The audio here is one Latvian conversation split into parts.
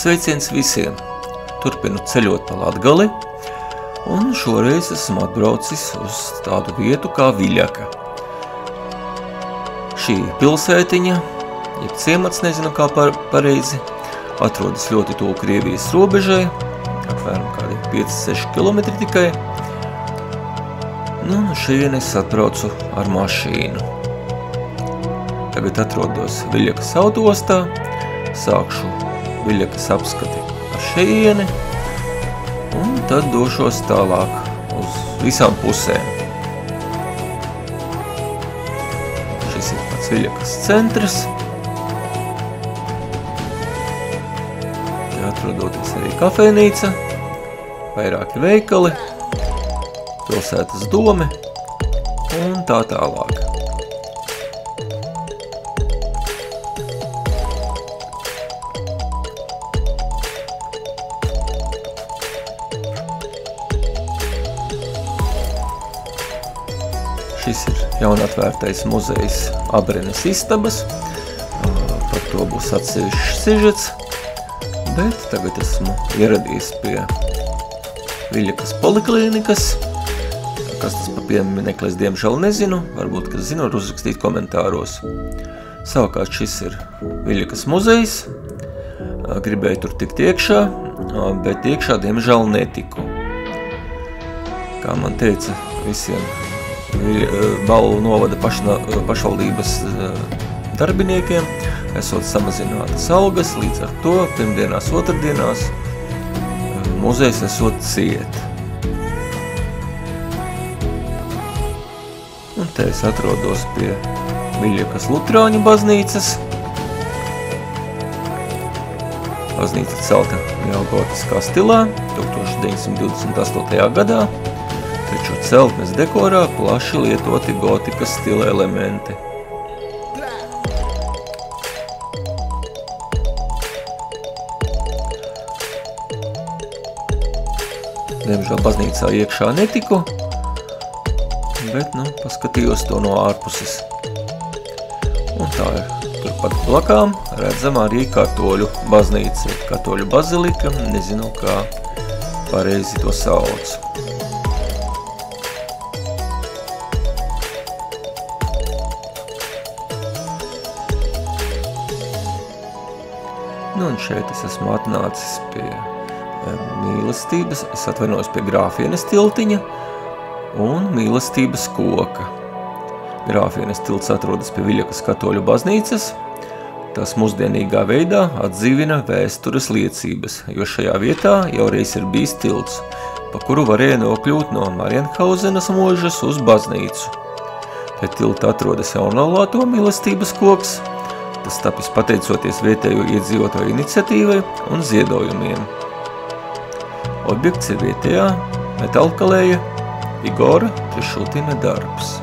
Sveiciens visiem! Turpinu ceļot pa Latgali, un šoreiz esmu atbraucis uz tādu vietu kā Viļaka. Šī pilsētiņa, jeb ciemats, nezinu kā pareizi, atrodas ļoti tuvu Krievijas robežai, apmēram kādi 5-6 kilometri tikai. Nu, šeit es atbraucu ar mašīnu. Tagad atrodos Viļakas autoostā, sākšu Viļakas apskati ar šeieni, un tad došos tālāk uz visām pusēm. Šis ir pats Viļakas centrs. Atrodoties arī kafejnīca, vairāki veikali, pilsētas dome un tā tālāk. Šis ir jaunatvērtais muzejs Abrenes istabas, par to būs atsevišķs sižets, bet tagad esmu ieradies pie Viļakas poliklīnikas. Kas tas par pieminekli, es diemžēl nezinu, varbūt, kas zinu, var uzrakstīt komentāros. Savukārt šis ir Viļakas muzejs, gribēju tur tikt iekšā, bet iekšā diemžēl netiku. Kā man teica visiem Balvu novada pašvaldības darbiniekiem, esot samazinātas algas, līdz ar to pirmdienās, otrdienās muzejs esot ciet. Un te es atrodos pie Viļakas Lutrāņu baznīcas. Baznīca celta neogotiskā stilā 1928. gadā, taču celtnes dekorā plaši lietoti gotikas stila elementi. Diemžēl baznīcā iekšā netiku, bet, paskatījos to no ārpuses. Un tā ir turpat blakām redzama arī katoļu baznīca, katoļu bazilika, nezinu, kā pareizi to sauc. Un šeit es esmu atnācis pie mīlestības, es atvainojos pie Grāfienes tiltiņa un mīlestības koka. Grāfienes tilts atrodas pie Viļakas katoļu baznīcas. Tas mūsdienīgā veidā atdzīvina vēstures liecības, jo šajā vietā jau reiz ir bijis tilts, pa kuru varēja nokļūt no Marienhausenas mūžas uz baznīcu. Pie tilta atrodas jaunlaulāto mīlestības koks. Tas tapis pateicoties vietējo iedzīvotāju iniciatīvai un ziedojumiem. Objekts ir vietējā metālkalēja Igora Trišutina darbs.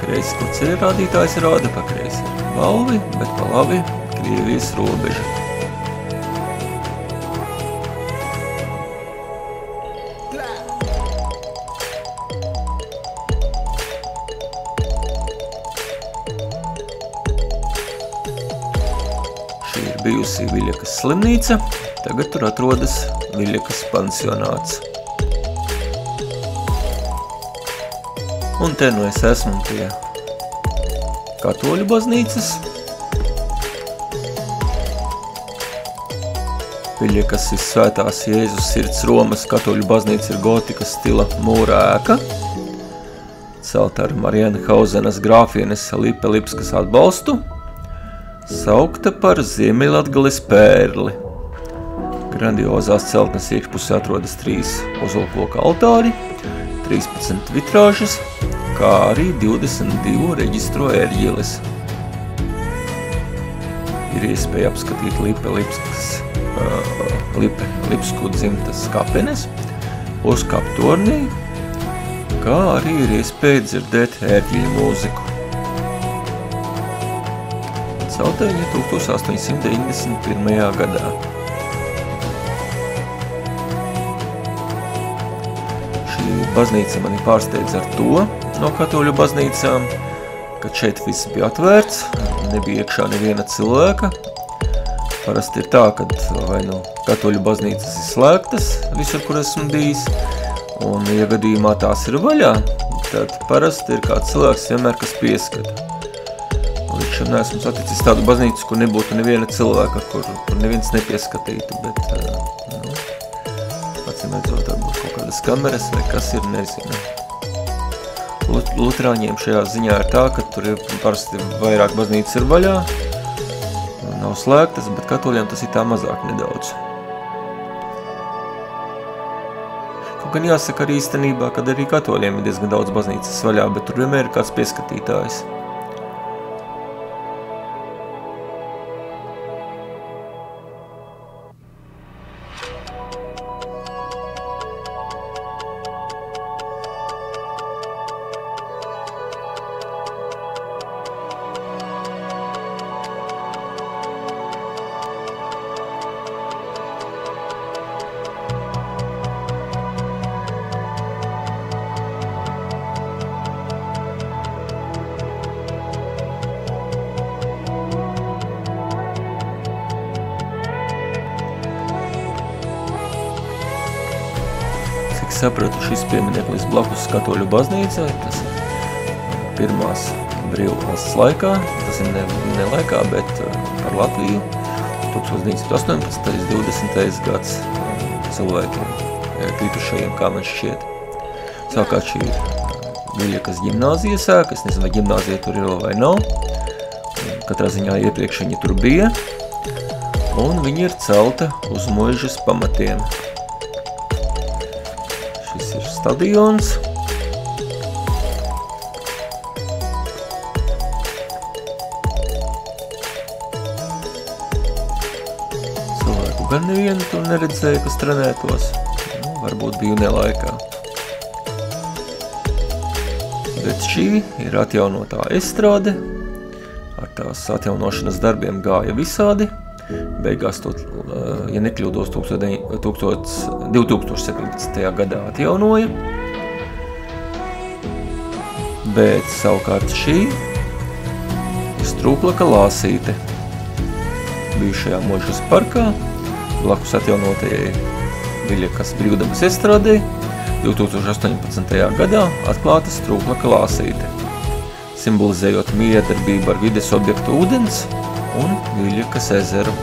Pakreisi, kur ceļa rādītājs rāda, pakreisi ir Balvi, bet pa labi Krievijas robeža. Šī ir bijusī Viļakas slimnīca, tagad tur atrodas Viļakas pansionāts. Un te nu es esmu pie katoļu baznīcas. Viļakas Svētās Jēzus Sirds Romas katoļu baznīca ir gotikas stila mūra ēka, celta ar Marienhausenas Grāfienes Lipe-Lipskas atbalstu, saukta par Ziemeļlatgales pērli. Grandiozās celtnes iekšpusē atrodas 3 ozolkoka altāri, 13 vitrāžas, kā arī 22 reģistro ērģeles. Ir iespēja apskatīt Lipe-Lipsku dzimtas kapenes, uzkāpt tornī, kā arī ir iespēja dzirdēt ērģeļu mūziku. celta viņa 1891. gadā. Šī baznīca mani pārsteidz ar to no katoļu baznīcām, kad šeit viss bija atvērts, nebija iekšā neviena cilvēka. Parasti ir tā, kad vai nu katoļu baznīcas ir slēgtas visur, kur esmu bijis, un, ja gadījumā tās ir vaļā, tad parasti ir kāds cilvēks vienmēr, kas pieskata. Līdz šim neesmu saticis tādu baznīcu, kur nebūtu neviena cilvēka, kur neviens nepieskatītu, bet, acīm redzot, varbūt kaut kādas kameras vai kas ir, nezinu. Luterāņiem šajā ziņā ir tā, ka tur ir parasti vairāk baznīcas ir vaļā, nav slēgtas, bet katoļiem tas ir tā mazāk nedaudz. Kaut gan jāsaka arī īstenībā, kad arī katoļiem ir diezgan daudz baznīcas vaļā, bet tur vienmēr ir kāds pieskatītājs. Sapratu, šis piemineklis blakus katoļu baznīcai, tas ir pirmās brīvvalsts laikā, tas ir ne laikā, bet par Latviju, 1918. 20. gads cilvēkiem kritušajiem, kā man šķiet. Sākāt šī Viļakas ģimnāzijas sēka, es nezinu, vai ģimnāzija tur ir vai nav, katrā ziņā iepriekš viņa tur bija, un viņa ir celta uz muižas pamatiem. Šis ir stadions. Cilvēku gan nevienu tur neredzēju, kas trenētos. Varbūt biju nelaikā. Bet šī ir atjaunotā estrāde. Ar tās atjaunošanas darbiem gāja visādi. Beigās to, ja nekļūdos, 2017. gadā atjaunoja. Bet savukārt šī ir Strūklaka lāsīte. Bijušajā Muižas parkā, blakus atjaunotajai Viļakas brīvdabas estrādei, 2018. gadā atklāta Strūklaka lāsīte, simbolizējot miedarbību ar vides objektu ūdens un Viļakas ezeru.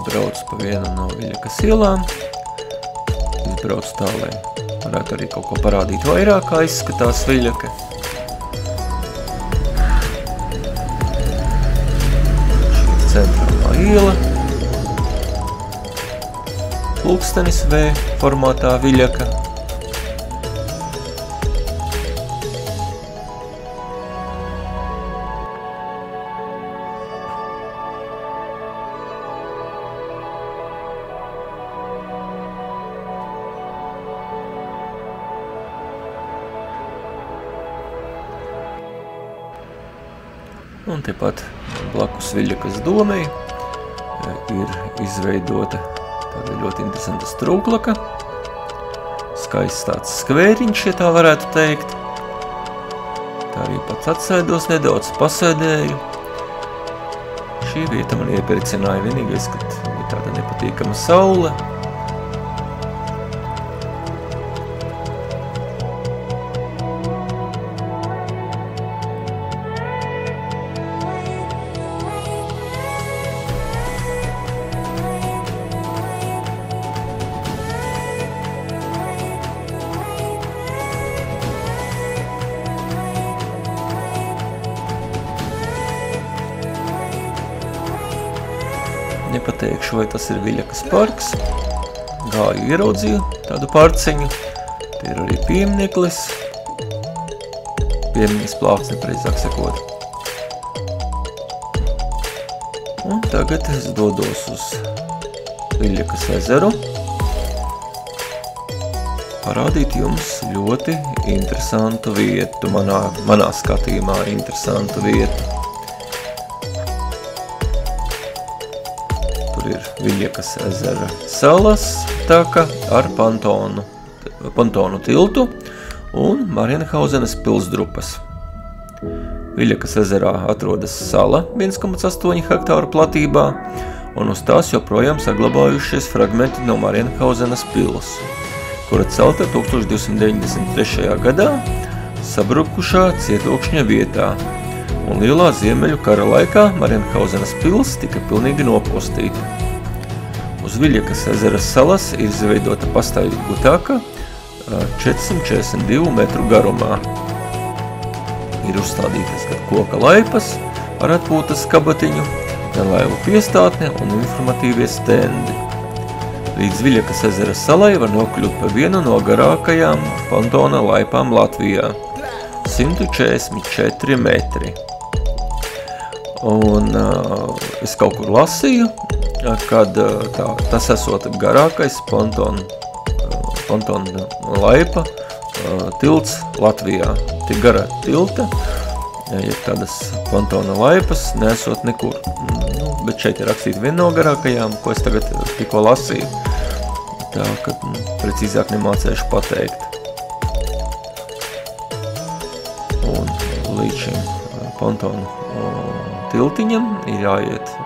Braucu pa vienu no Viļakas ielām, izbraucu tā, lai varētu arī kaut ko parādīt vairāk, kā izskatās Viļaka. Šī ir centrālā iela, pulkstenis V formātā Viļaka. Un tepat blakus Viļakas domei ir izveidota tāda ļoti interesanta strūklaka. Skaists tāds skvēriņš, ja tā varētu teikt. Tā arī pats atsēdos nedaudz, pasēdēju. Šī vieta man iepircināja vienīgais, kad bija tāda nepatīkama saule. Nepateikšu, vai tas ir Viļakas parks. Gāju ieraudzīju tādu parciņu. Te Ir arī piemineklis. Piemiņas plāksne, precīzāk sakot. Un tagad es dodos uz Viļakas ezeru. Parādīt jums ļoti interesantu vietu, manā skatījumā interesantu vietu. Tur ir Viļakas ezera salas taka ar pontonu tiltu un Marienhausenes pilsdrupas. Viļakas ezerā atrodas sala 1,8 hektāru platībā, un uz tās joprojām saglabājušies fragmenti no Marienhausenes pils, kura celta 1293. gadā sabrukušā cietokšņa vietā, un lielā Ziemeļu kara laikā Marienhausenes pils tika pilnīgi nopostīta. Uz Viļakas ezera salas ir izveidota pastaigu taka 442 metru garumā. Ir uzstādītas gan koka laipas ar atpūtas kabatiņu, gan laivu piestātne un informatīvie stendi. Līdz Viļakas ezera salai var nokļūt pa vienu no garākajām pontona laipām Latvijā – 144 metri. Un es kaut kur lasīju, kad tas esot garākais pontona laipa tilts Latvijā. Tik garā tilta, ja tādas pontona laipas nesot nekur. Bet šeit ir rakstīt viena no garākajām, ko es tagad tikko lasīju. Tā, ka precīzāk nemācēšu pateikt. Un līdz šim pontonu tiltiņam ir jāiet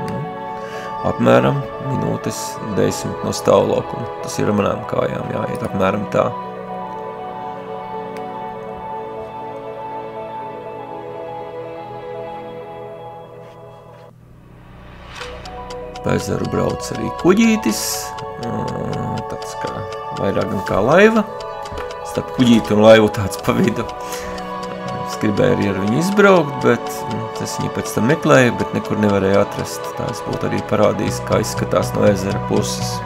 apmēram minūtes 10 no stāvlaukuma. Tas ir manām kājām jāiet apmēram tā. Pa ezeru brauc arī kuģītis, tāds kā vairāk gan kā laiva. Starp kuģīti un laivu tāds pa vidu. Es gribēju arī ar viņu izbraukt, bet es viņu pēc tam meklēju, bet nekur nevarēju atrast. Tā es būtu arī parādījis, kā izskatās no ezera puses.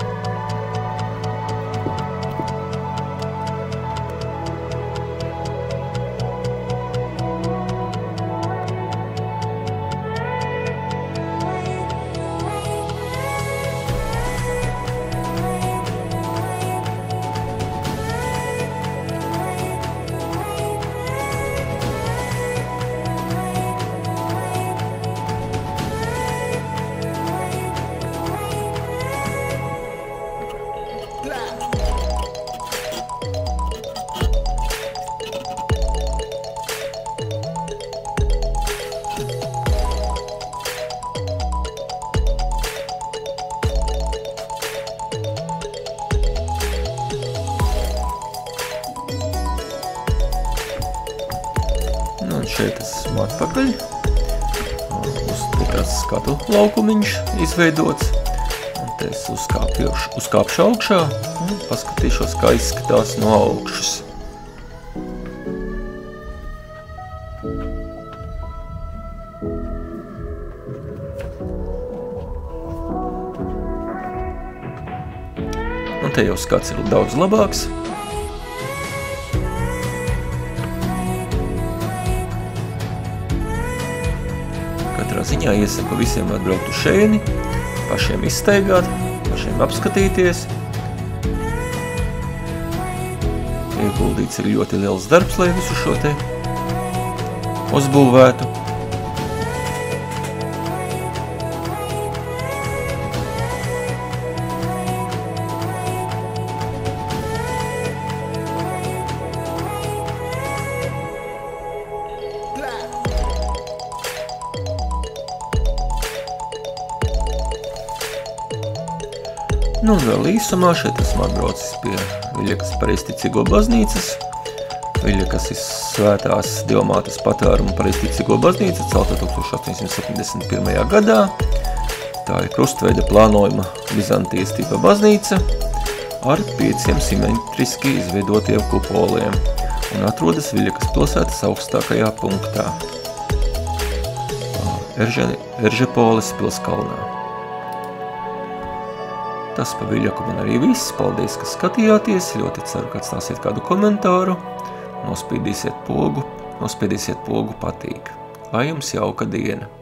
Šeit esmu atpakaļ. Uz tāds skatu laukumiņš izveidots. Un te es uzkāpšu augšā un paskatīšos, kā izskatās no augšas. Un te jau skats ir daudz labāks. Ziņā iesaku visiem atbraukt uz šeini, pašiem izstaigāt, pašiem apskatīties. Ieguldīts ir ļoti liels darbs, lai visu šo te uzbūvētu. Nu, un vēl īsumā šeit esmu atbraucis pie Viļakas pareizticīgo baznīcas. Viļakas ir svētās Dievmātes patvēruma pareizticīgo baznīca, celta 1871. gadā. Tā ir krustveida plānojuma Bizantijas tipa baznīca ar 5 simetriski izveidotiem kupoliem un atrodas Viļakas pilsētas augstākajā punktā Eržepoles pilskalnā. Tas pa Viļaku man arī viss. Paldies, ka skatījāties. Ļoti ceru, ka atstāsiet kādu komentāru. Nospiedīsiet pogu patīk. Lai jums jauka diena!